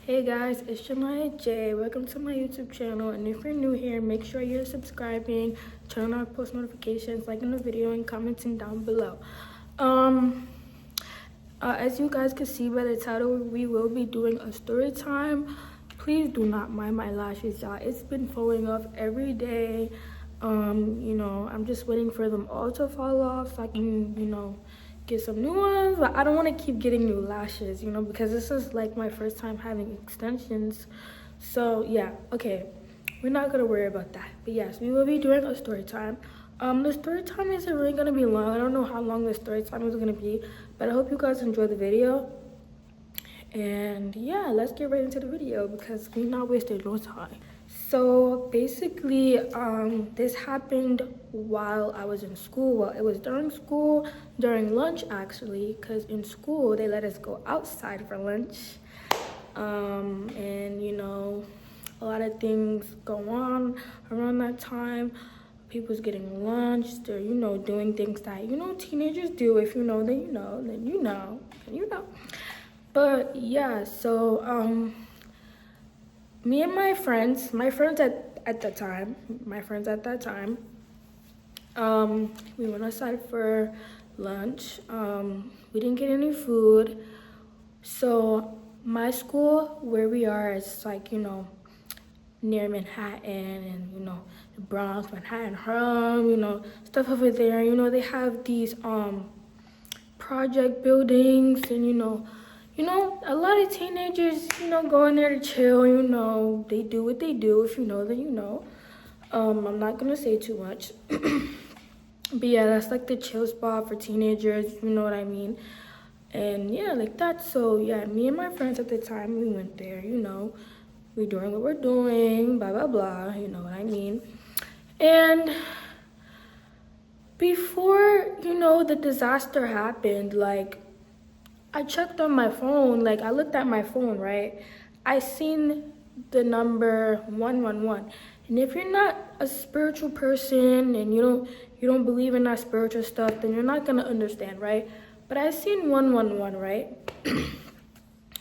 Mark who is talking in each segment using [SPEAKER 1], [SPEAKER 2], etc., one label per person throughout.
[SPEAKER 1] Hey guys, it's Shania J. Welcome to my YouTube channel, and if you're new here, make sure you're subscribing, turn on post notifications, liking the video, and commenting down below. As you guys can see by the title, we will be doing a story time. Please do not mind my lashes, y'all. It's been falling off every day. I'm just waiting for them all to fall off so I can, get some new ones, but I don't want to keep getting new lashes, because this is like my first time having extensions. So yeah, okay, we're not gonna worry about that. But yes, we will be doing a story time. The story time isn't really gonna be long. I don't know how long the story time is gonna be, but I hope you guys enjoy the video. And yeah, let's get right into the video because we're not wasting no time. So basically, this happened while I was in school. Well, it was during school, during lunch actually, because in school they let us go outside for lunch. And a lot of things go on around that time. People's getting lunch, they're, doing things that, teenagers do. If you know, then you know, then you know, then you know. But yeah, so, me and my friends at that time, we went outside for lunch. We didn't get any food. So my school, where we are, is like, near Manhattan and, the Bronx, Manhattan, Harlem, stuff over there. They have these project buildings and, a lot of teenagers, go in there to chill, they do what they do. If you know, then you know. I'm not gonna say too much. But yeah, that's like the chill spot for teenagers, you know what I mean? And yeah, like that. So yeah, me and my friends at the time, we went there, we're doing what we're doing, blah, blah, blah, you know what I mean? And before, the disaster happened, like, I checked on my phone, like I looked at my phone, right? I seen the number 111. And if you're not a spiritual person and you don't believe in that spiritual stuff, then you're not gonna understand, right? But I seen 111, right?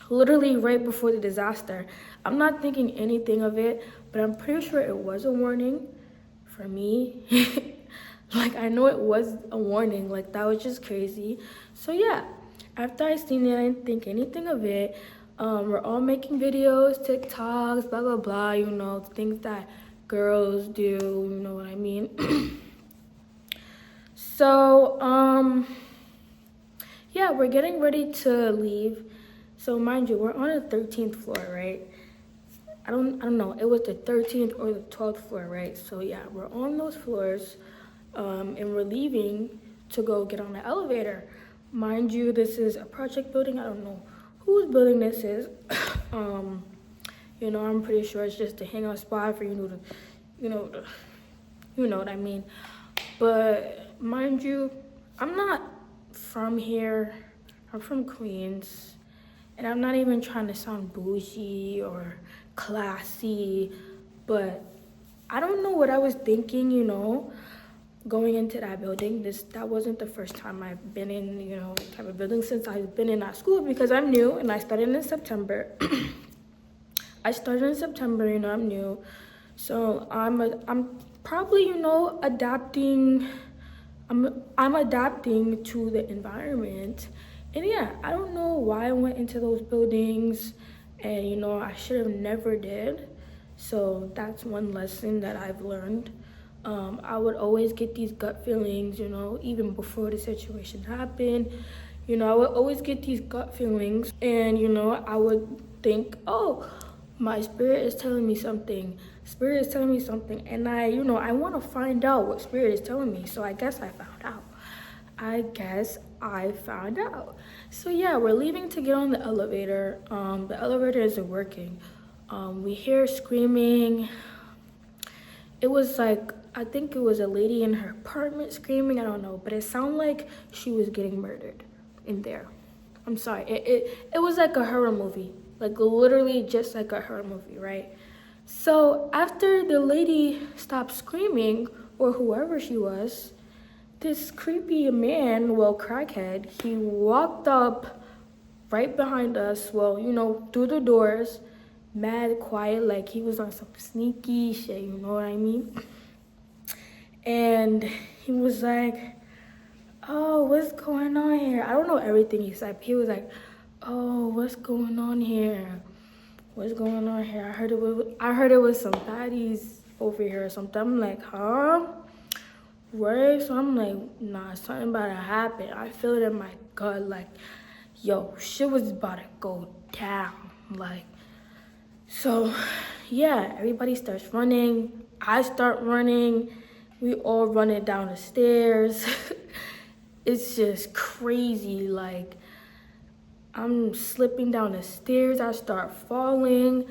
[SPEAKER 1] Literally right before the disaster. I'm not thinking anything of it, but I'm pretty sure it was a warning for me. Like, I know it was a warning, like that was just crazy. So yeah. After I seen it, I didn't think anything of it. We're all making videos, TikToks, blah, blah, blah, things that girls do, you know what I mean? So, yeah, we're getting ready to leave. So mind you, we're on the 13th floor, right? I don't know, it was the 13th or the 12th floor, right? So yeah, we're on those floors, and we're leaving to go get on the elevator. Mind you, this is a project building. I don't know whose building this is. I'm pretty sure it's just a hangout spot for you know what I mean. But mind you, I'm not from here. I'm from Queens, and I'm not even trying to sound bougie or classy, but I don't know what I was thinking, going into that building. That wasn't the first time I've been in, type of building since I've been in that school, because I'm new and I started in September. I'm new. So I'm probably, adapting. I'm adapting to the environment. And yeah, I don't know why I went into those buildings, and I should have never did. So that's one lesson that I've learned. I would always get these gut feelings, even before the situation happened. I would always get these gut feelings, and, I would think, oh, my spirit is telling me something. And I want to find out what spirit is telling me. So I guess I found out. So yeah, we're leaving to get on the elevator. The elevator isn't working. We hear screaming. It was like, I think it was a lady in her apartment screaming, I don't know, but it sounded like she was getting murdered in there. I'm sorry, it was like a horror movie, like literally just like a horror movie, right? So after the lady stopped screaming, or whoever she was, this creepy man, crackhead, he walked up right behind us, through the doors, mad quiet, like he was on some sneaky shit, you know what I mean? And he was like, oh, what's going on here? I don't know everything he said. He was like, oh, what's going on here? What's going on here? I heard it was some baddies over here or something. I'm like, huh? Right? So I'm like, nah, something about to happen. I feel it in my gut, like, yo, shit was about to go down. Like, so yeah, everybody starts running. I start running. We all running down the stairs. It's just crazy. Like, I'm slipping down the stairs. I start falling.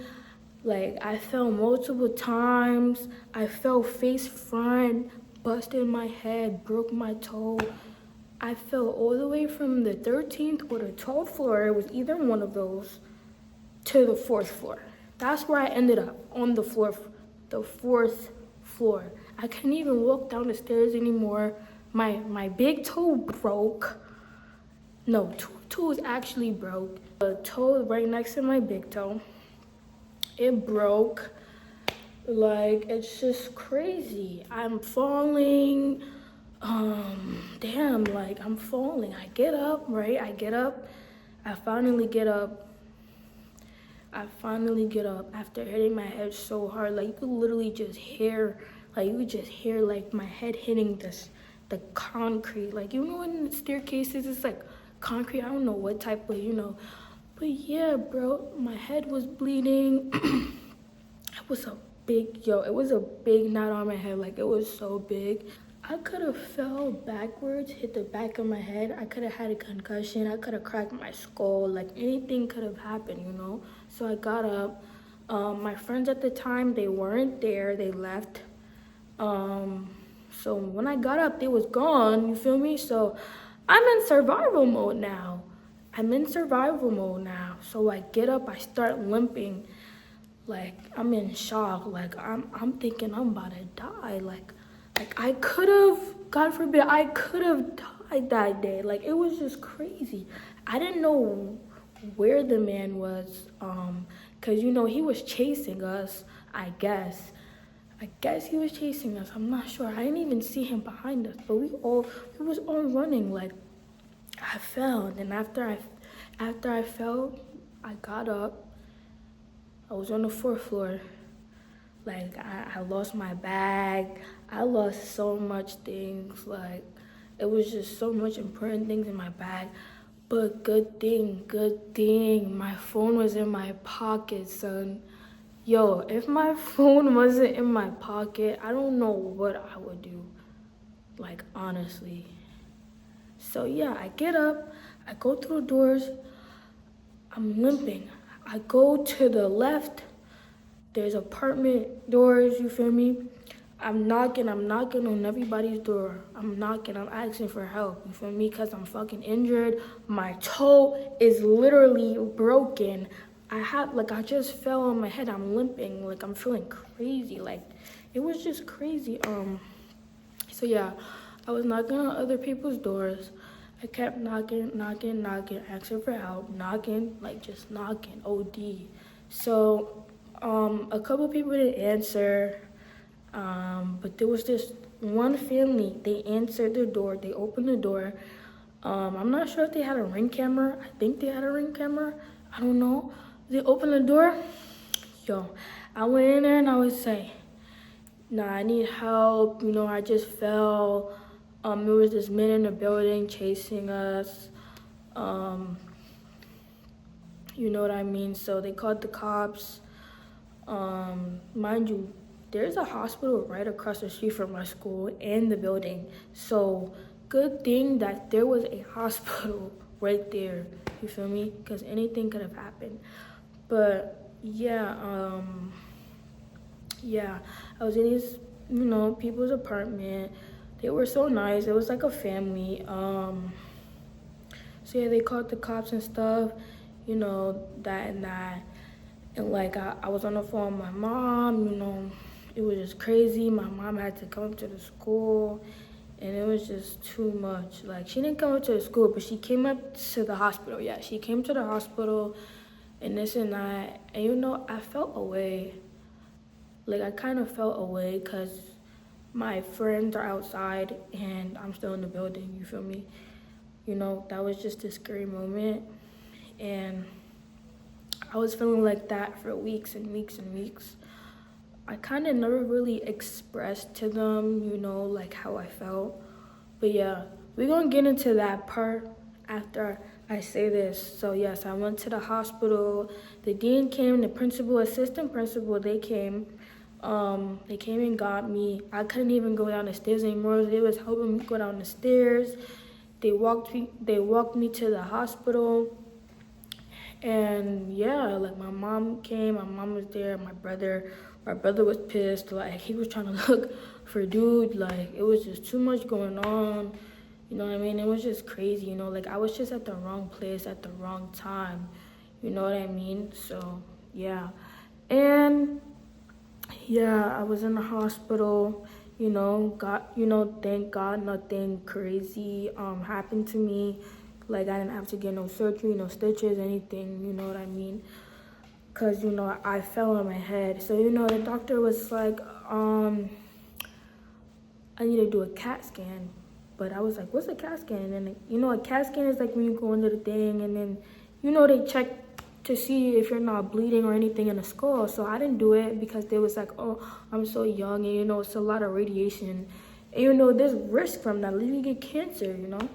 [SPEAKER 1] Like, I fell multiple times. I fell face front, busted my head, broke my toe. I fell all the way from the 13th or the 12th floor. It was either one of those to the 4th floor. That's where I ended up, on the fourth floor. I couldn't even walk down the stairs anymore. My big toe broke. No, two toes actually broke. The toe right next to my big toe, it broke. Like, it's just crazy. I'm falling. Damn, like, I'm falling. I get up, right? I finally get up after hitting my head so hard. Like, you could literally just hear, like, my head hitting the concrete. Like, you know, in staircases, it's like concrete. I don't know what type of, But yeah, bro, my head was bleeding. It was a big knot on my head. Like, it was so big. I could have fell backwards, hit the back of my head. I could have had a concussion. I could have cracked my skull. Like, anything could have happened, So I got up. My friends at the time, they weren't there. They left. So when I got up, they was gone. You feel me? So I'm in survival mode now. So I get up. I start limping. Like, I'm in shock. Like, I'm thinking I'm about to die. Like I could have, God forbid, I could have died that day. Like, it was just crazy. I didn't know where the man was, cause he was chasing us. I guess he was chasing us. I'm not sure. I didn't even see him behind us, but we was all running. Like, I fell, and after I fell, I got up. I was on the 4th floor. Like, I lost my bag. I lost so much things. Like, it was just so much important things in my bag. But good thing, my phone was in my pocket, son. Yo, if my phone wasn't in my pocket, I don't know what I would do. Like, honestly. So yeah, I get up. I go through the doors. I'm limping. I go to the left. There's apartment doors, you feel me? I'm knocking on everybody's door. I'm asking for help, you feel me? Because I'm fucking injured. My toe is literally broken. I just fell on my head. I'm limping. Like, I'm feeling crazy. Like, it was just crazy. So yeah, I was knocking on other people's doors. I kept knocking, asking for help, just knocking, OD. So, a couple people didn't answer, but there was this one family. They answered the door. They opened the door. I'm not sure if they had a Ring camera. I think they had a Ring camera. I don't know. They opened the door. Yo, I went in there and I was like, nah, I need help. I just fell. There was this man in the building chasing us. You know what I mean? So they called the cops. Mind you, there's a hospital right across the street from my school and the building. So good thing that there was a hospital right there. You feel me? Because anything could have happened. But yeah, I was in these, people's apartment. They were so nice. It was like a family. So yeah, they called the cops and stuff, that and that. And like, I was on the phone with my mom, it was just crazy. My mom had to come up to the school, and it was just too much. Like, she didn't come up to the school, but she came up to the hospital. Yeah, she came to the hospital, and this and that. And you know, I felt away. Like, I kind of felt away because my friends are outside and I'm still in the building, you feel me? You know, that was just a scary moment. And I was feeling like that for weeks and weeks and weeks. I kind of never really expressed to them, you know, like how I felt. But yeah, we're going to get into that part after I say this. So yes, I went to the hospital. The dean came, the principal, assistant principal, they came. They came and got me. I couldn't even go down the stairs anymore. They was helping me go down the stairs. They walked me to the hospital. And yeah, like my mom came, my mom was there, my brother was pissed. Like, he was trying to look for dude. Like, it was just too much going on. You know what I mean? It was just crazy, you know? Like, I was just at the wrong place at the wrong time. You know what I mean? So, yeah. And yeah, I was in the hospital, you know, thank God nothing crazy happened to me. Like, I didn't have to get no surgery, no stitches, anything, you know what I mean? Because, you know, I fell on my head. So, you know, the doctor was like, I need to do a CAT scan. But I was like, what's a CAT scan? And, you know, a CAT scan is like when you go into the thing and then, you know, they check to see if you're not bleeding or anything in the skull. So I didn't do it because they was like, oh, I'm so young and, you know, it's a lot of radiation. And, you know, there's risk from that. You get cancer, you know?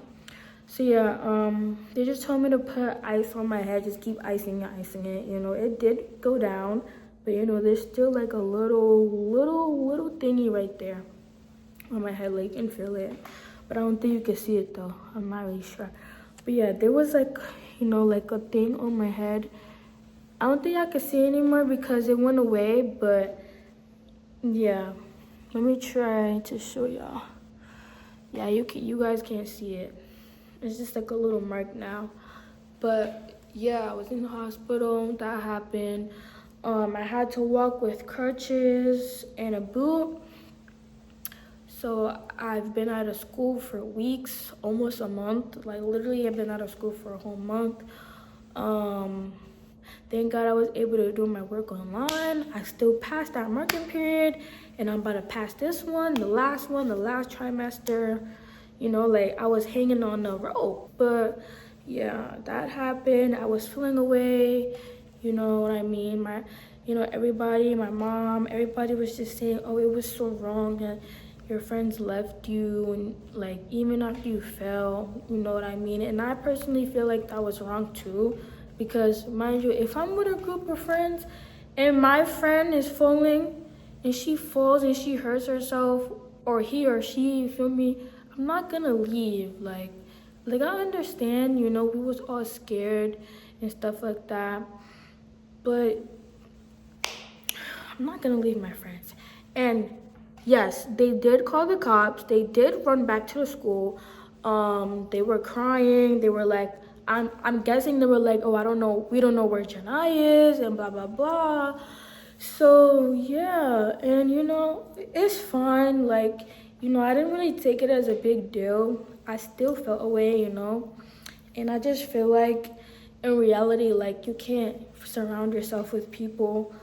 [SPEAKER 1] So yeah, they just told me to put ice on my head, just keep icing it. You know, it did go down, but you know, there's still like a little thingy right there on my head, like, you can feel it. But I don't think you can see it though. I'm not really sure. But yeah, there was like, you know, like a thing on my head. I don't think I can see it anymore because it went away, but yeah. Let me try to show y'all. Yeah, you guys can't see it. It's just like a little mark now. But yeah, I was in the hospital. That happened. I had to walk with crutches and a boot. So I've been out of school for weeks, almost a month. Like, literally, I've been out of school for a whole month. Thank God I was able to do my work online. I still passed that marking period, and I'm about to pass this one, the last trimester. You know, like, I was hanging on the rope. But yeah, that happened. I was feeling away, you know what I mean? Everybody, my mom, everybody was just saying, oh, it was so wrong that your friends left you, and like, even after you fell, you know what I mean? And I personally feel like that was wrong too, because mind you, if I'm with a group of friends and my friend is falling and she falls and she hurts herself, or he or she, you feel me, I'm not gonna leave. Like I understand, you know, we was all scared and stuff like that, but I'm not gonna leave my friends. And yes, they did call the cops. They did run back to the school. They were crying. They were like, I'm guessing they were like, oh, I don't know. We don't know where Janai is and blah, blah, blah. So yeah, and you know, it's fine. Like, you know, I didn't really take it as a big deal. I still felt away, you know. And I just feel like in reality, like, you can't surround yourself with people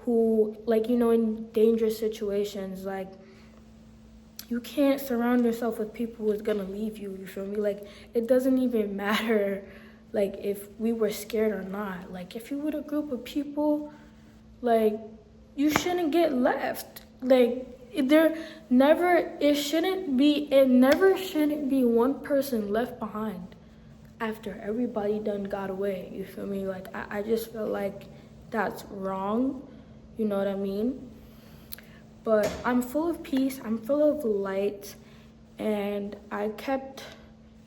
[SPEAKER 1] who, like, you know, in dangerous situations. Like, you can't surround yourself with people who's gonna leave you, you feel me? Like, it doesn't even matter, like, if we were scared or not. Like, if you're with a group of people, like, you shouldn't get left. Like, it never shouldn't be one person left behind after everybody done got away, you feel me? Like, I just feel like that's wrong, you know what I mean? But I'm full of peace, I'm full of light, and I kept,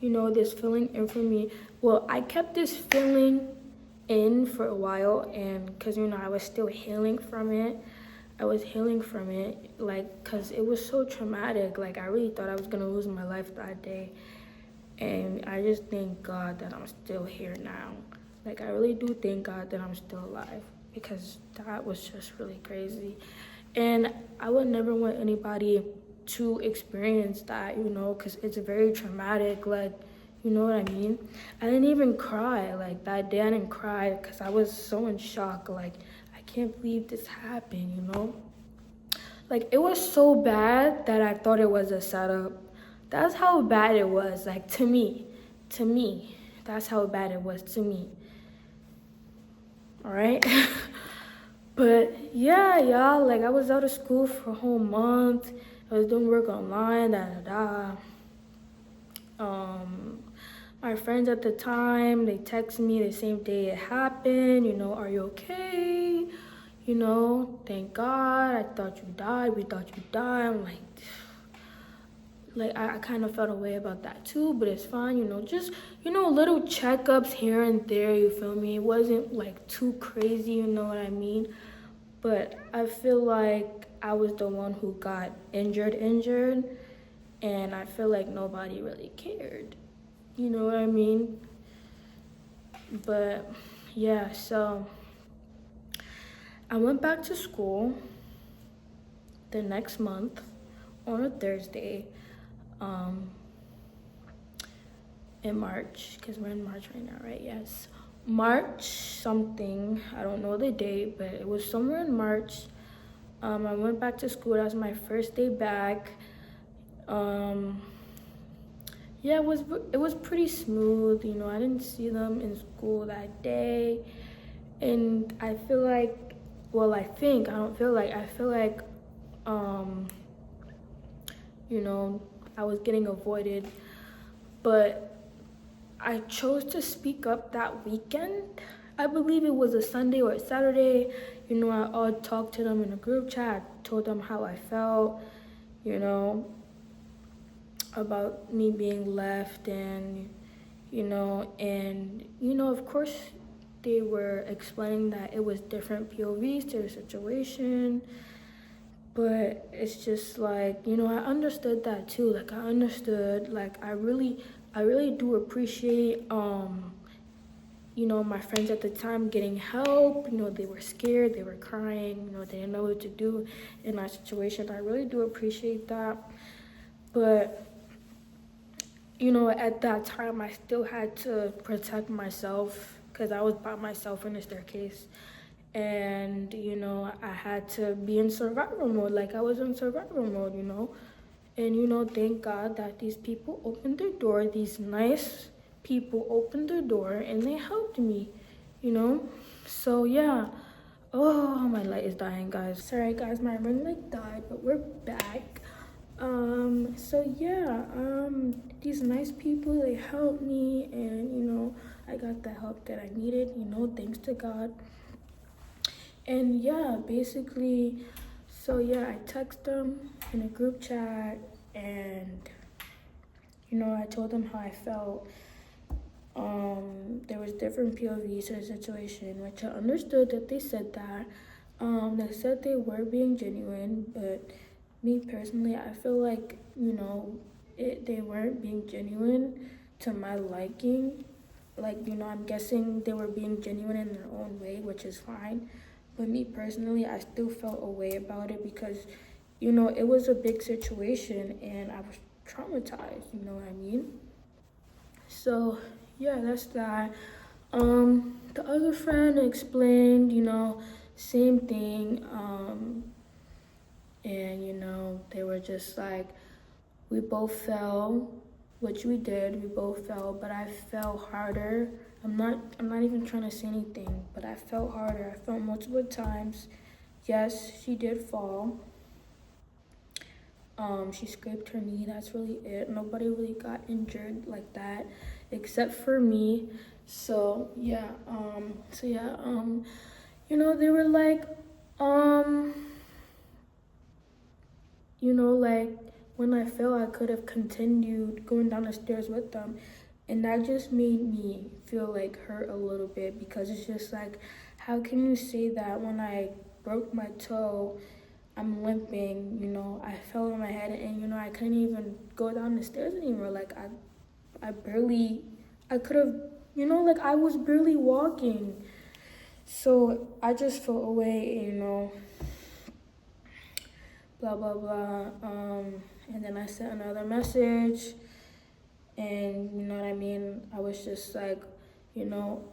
[SPEAKER 1] you know, this feeling in for me. Well, I kept this feeling in for a while, and because, you know, I was still healing from it. Like, because it was so traumatic. Like, I really thought I was gonna lose my life that day. And I just thank God that I'm still here now. Like, I really do thank God that I'm still alive, because that was just really crazy. And I would never want anybody to experience that, you know, because it's very traumatic. Like, You know what I mean? I didn't even cry. Like, that day I didn't cry because I was so in shock. Like, I can't believe this happened, you know? Like, it was so bad that I thought it was a setup. That's how bad it was, like, to me. To me. That's how bad it was to me. All right? But yeah, y'all, like, I was out of school for a whole month. I was doing work online, my friends at the time, they texted me the same day it happened, you know, are you okay? You know, thank God, I thought you died, we thought you died. I'm like I kind of felt a way about that too, but it's fine, you know, just, you know, little checkups here and there, you feel me? It wasn't like too crazy, you know what I mean? But I feel like I was the one who got injured, and I feel like nobody really cared. You know what I mean? But yeah, so I went back to school the next month on a Thursday in March, because we're in March right now, right? Yes. March something, I don't know the date, but it was somewhere in March. I went back to school. That was my first day back. Yeah, it was pretty smooth, you know. I didn't see them in school that day, and I feel like, well, I feel like, you know, I was getting avoided, but I chose to speak up that weekend. I believe it was a Sunday or a Saturday. You know, I talked to them in a group chat, told them how I felt, you know, about me being left, and of course they were explaining that it was different POVs to the situation, but it's just like, you know, I understood that too. Like, I understood, like, I really do appreciate you know, my friends at the time getting help. You know, they were scared, they were crying, you know, they didn't know what to do in that situation. I really do appreciate that. But you know, at that time, I still had to protect myself because I was by myself in the staircase. And, you know, I had to be in survival mode, like I was in survival mode, you know. And, you know, thank God that these people opened their door, these nice people opened their door and they helped me, you know. So, yeah. Oh, my light is dying, guys. Sorry, guys, my ring light died, but we're back. So yeah, these nice people, they helped me, and you know, I got the help that I needed, you know, thanks to God. And yeah, basically, so yeah, I text them in a group chat, and you know, I told them how I felt. There was different POVs to the situation, which I understood that they said that. They said they were being genuine, but me personally, I feel like, you know, they weren't being genuine to my liking. Like, you know, I'm guessing they were being genuine in their own way, which is fine. But me personally, I still felt a way about it because, you know, it was a big situation and I was traumatized, you know what I mean? So, yeah, that's that. The other friend explained, you know, same thing. And, you know, they were just like, we both fell, which we did, we both fell, but I fell harder. I'm not even trying to say anything, but I fell harder. I fell multiple times. Yes, she did fall. She scraped her knee, that's really it. Nobody really got injured like that, except for me. So yeah, you know, they were like, you know, like, when I fell, I could have continued going down the stairs with them. And that just made me feel like hurt a little bit because it's just like, how can you say that when I broke my toe, I'm limping, you know, I fell on my head and, you know, I couldn't even go down the stairs anymore. Like, I could have, you know, like, I was barely walking. So I just felt away, you know, blah, blah, blah. And then I sent another message. And you know what I mean, I was just like, you know,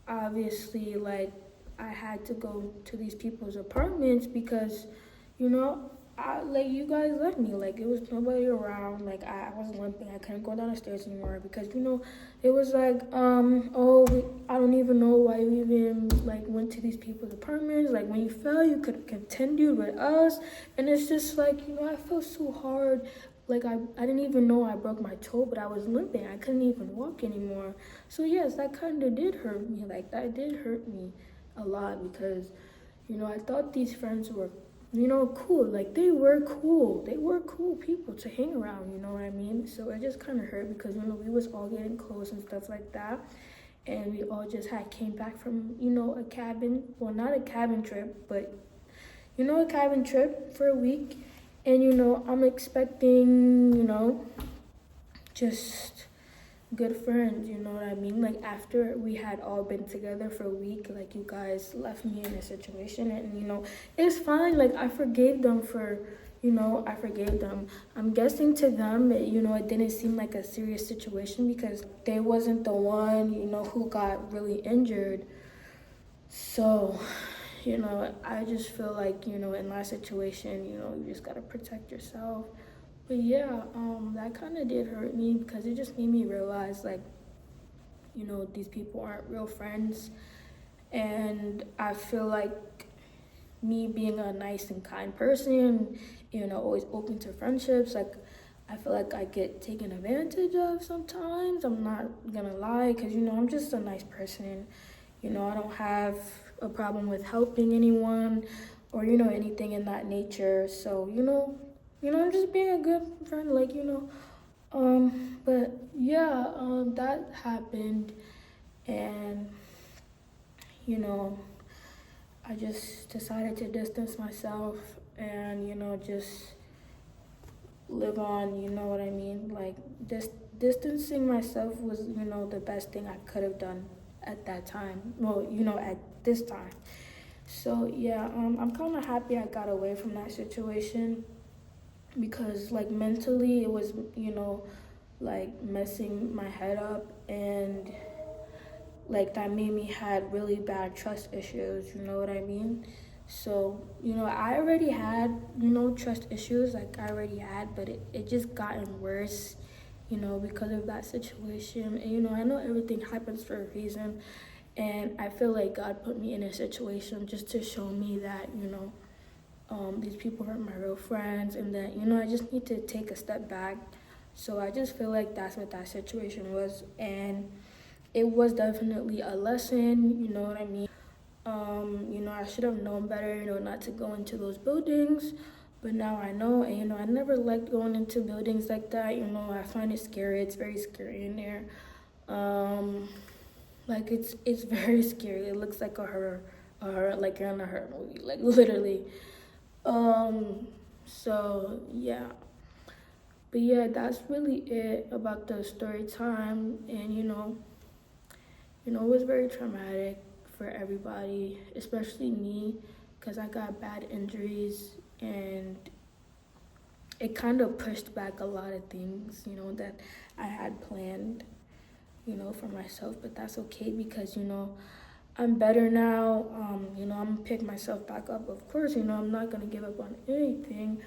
[SPEAKER 1] obviously, like, I had to go to these people's apartments because, you know, like, you guys left me. Like, it was nobody around. Like, I was limping. I couldn't go down the stairs anymore because, you know, it was like, I don't even know why you even, like, went to these people's apartments. Like, when you fell, you could have continued with us. And it's just like, you know, I felt so hard. Like, I didn't even know I broke my toe, but I was limping. I couldn't even walk anymore. So, yes, that kind of did hurt me. Like, that did hurt me a lot because, you know, I thought these friends were, you know, cool. Like, they were cool. They were cool people to hang around, you know what I mean? So it just kind of hurt because, you know, we was all getting close and stuff like that. And we all just had came back from, you know, a cabin. Well, not a cabin trip, but, you know, a cabin trip for a week. And, you know, I'm expecting, you know, just good friends, you know what I mean? Like, after we had all been together for a week, like, you guys left me in a situation, and, you know, it's fine. Like, I forgave them for, you know, I forgave them. I'm guessing to them, you know, it didn't seem like a serious situation because they wasn't the one, you know, who got really injured. So, you know, I just feel like, you know, in my situation, you know, you just gotta protect yourself. But yeah, that kind of did hurt me because it just made me realize, like, you know, these people aren't real friends. And I feel like me being a nice and kind person, you know, always open to friendships, like, I feel like I get taken advantage of sometimes. I'm not gonna lie, because, you know, I'm just a nice person. You know, I don't have a problem with helping anyone or, you know, anything in that nature. So, I'm just being a good friend, like, you know. But yeah, that happened, and, you know, I just decided to distance myself and, you know, just live on, you know what I mean? Like, distancing myself was, you know, the best thing I could have done at that time. Well, you know, at this time. So yeah, I'm kind of happy I got away from that situation because, like, mentally it was, you know, like, messing my head up, and, like, that made me had really bad trust issues, you know what I mean? So, you know, I already had, you know, trust issues, like, I already had, but it just gotten worse, you know, because of that situation. And, you know, I know everything happens for a reason, and I feel like God put me in a situation just to show me that, you know, these people aren't my real friends, and that, you know, I just need to take a step back. So I just feel like that's what that situation was, and it was definitely a lesson, you know what I mean? You know, I should have known better, you know, not to go into those buildings, but now I know, and, you know, I never liked going into buildings like that, you know, I find it scary, it's very scary in there. Like, it's very scary, it looks like a horror, like you're in a horror movie, like, literally. So, yeah. But yeah, that's really it about the story time, and, it was very traumatic for everybody, especially me, because I got bad injuries, and it kind of pushed back a lot of things, you know, that I had planned, you know, for myself. But that's okay because, you know, I'm better now. You know, I'm gonna pick myself back up. Of course, you know, I'm not gonna give up on anything.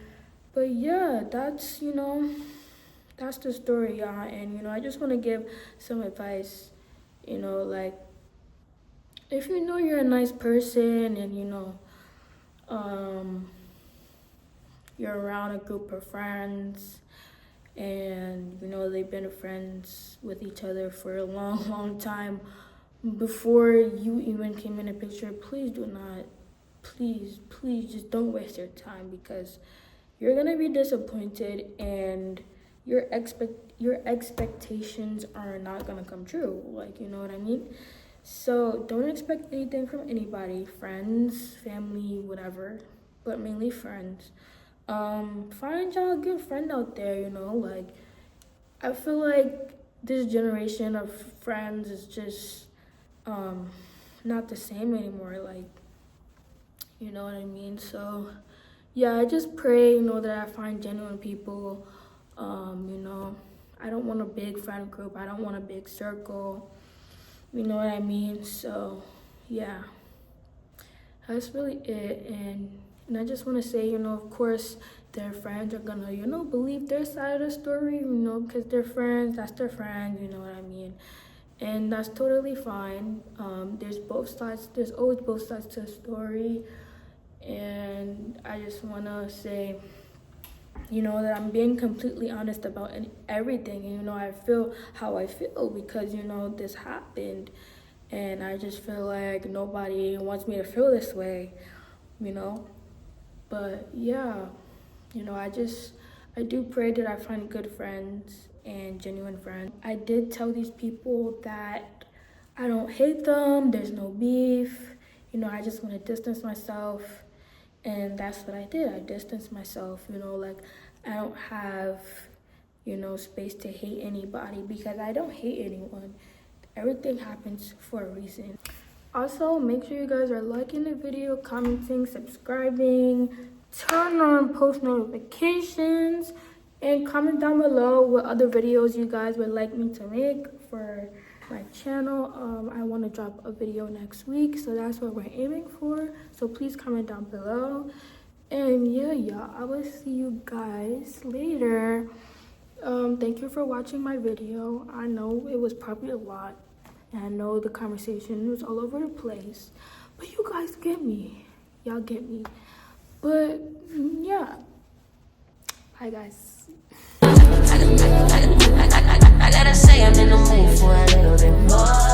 [SPEAKER 1] But yeah, that's the story, y'all. And, you know, I just want to give some advice, you know, like, if you know you're a nice person, and, you know, um, you're around a group of friends, and, you know, they've been friends with each other for a long, long time before you even came in a picture, please do not, please just don't waste your time, because you're gonna be disappointed, and your expectations are not gonna come true, like, you know what I mean? So don't expect anything from anybody, friends, family, whatever, but mainly friends. Find y'all a good friend out there, you know, like, I feel like this generation of friends is just not the same anymore, like, you know what I mean? So yeah, I just pray, you know, that I find genuine people, you know, I don't want a big friend group. I don't want a big circle. You know what I mean? So, yeah. That's really it. And I just want to say, of course, their friends are going to, believe their side of the story, because they're friends. That's their friend, you know what I mean? And that's totally fine. There's both sides. There's always both sides to a story. And I just want to say, that I'm being completely honest about everything. And, I feel how I feel because, this happened. And I just feel like nobody wants me to feel this way, But, yeah, I do pray that I find good friends and genuine friends. I did tell these people that I don't hate them. There's no beef. I just want to distance myself. And that's what I did. I distanced myself, I don't have, space to hate anybody because I don't hate anyone. Everything happens for a reason. Also, make sure you guys are liking the video, commenting, subscribing, turn on post notifications, and comment down below what other videos you guys would like me to make for my channel. I want to drop a video next week, so that's what we're aiming for. So please comment down below. And yeah, I will see you guys later. Thank you for watching my video. I know it was probably a lot, and I know the conversation was all over the place, but you guys get me. Y'all get me. But yeah, bye guys.
[SPEAKER 2] I gotta say I'm in the mood for a little bit more.